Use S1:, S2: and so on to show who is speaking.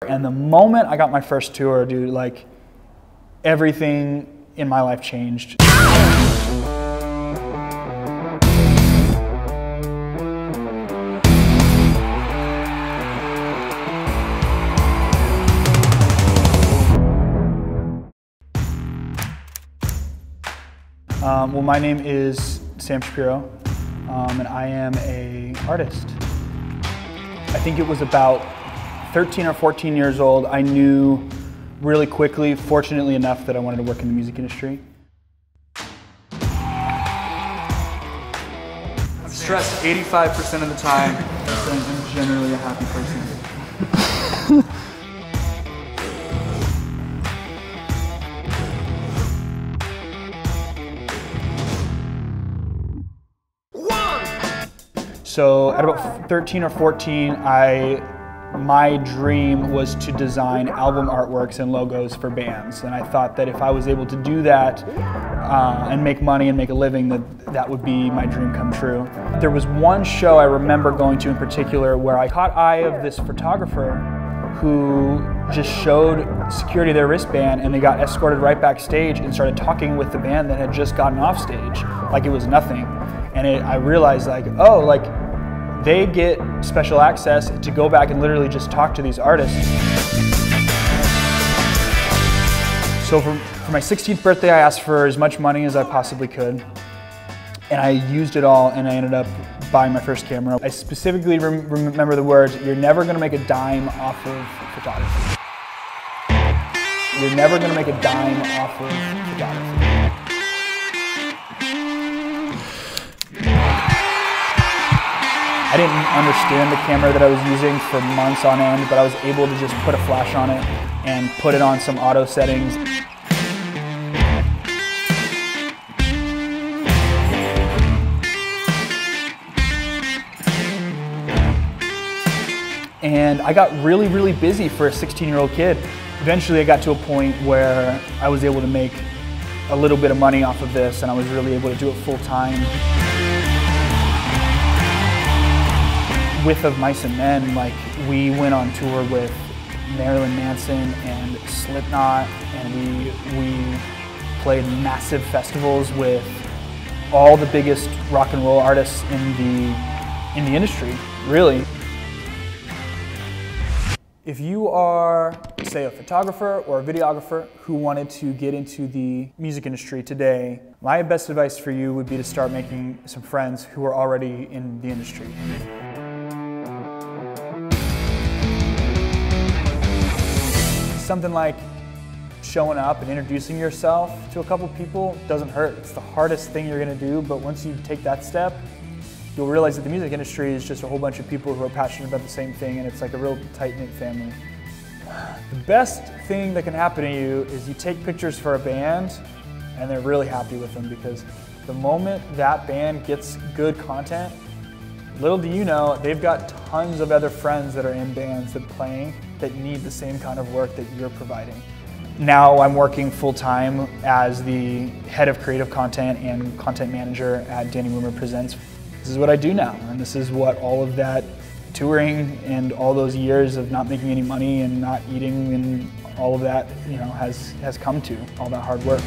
S1: And the moment I got my first tour, dude, like everything in my life changed. Well, my name is Sam Shapiro, and I am an artist. I think it was about 13 or 14 years old, I knew really quickly, fortunately enough, that I wanted to work in the music industry.
S2: I'm stressed 85% of the time.
S1: I'm generally a happy person. So at about 13 or 14, my dream was to design album artworks and logos for bands, and I thought that if I was able to do that and make money and make a living, that would be my dream come true. There was one show I remember going to in particular where I caught eye of this photographer who just showed security their wristband, and they got escorted right backstage and started talking with the band that had just gotten off stage like it was nothing. And I realized, like, oh, like, they get special access to go back and literally just talk to these artists. So for my 16th birthday, I asked for as much money as I possibly could. And I used it all, and I ended up buying my first camera. I specifically remember the words, "You're never gonna make a dime off of photography. You're never gonna make a dime off of photography." I didn't understand the camera that I was using for months on end, but I was able to just put a flash on it and put it on some auto settings. And I got really, really busy for a 16-year-old kid. Eventually I got to a point where I was able to make a little bit of money off of this, and I was really able to do it full time. With Mice and Men, like, we went on tour with Marilyn Manson and Slipknot, and we played massive festivals with all the biggest rock and roll artists in the industry, really. If you are, say, a photographer or a videographer who wanted to get into the music industry today, my best advice for you would be to start making some friends who are already in the industry. Something like showing up and introducing yourself to a couple people doesn't hurt. It's the hardest thing you're gonna do, but once you take that step, you'll realize that the music industry is just a whole bunch of people who are passionate about the same thing, and it's like a real tight-knit family. The best thing that can happen to you is you take pictures for a band and they're really happy with them, because the moment that band gets good content, little do you know, they've got tons of other friends that are in bands that playing that need the same kind of work that you're providing. Now I'm working full-time as the head of creative content and content manager at Danny Wimmer Presents. This is what I do now, and this is what all of that touring and all those years of not making any money and not eating and all of that, you know, has come to, all that hard work.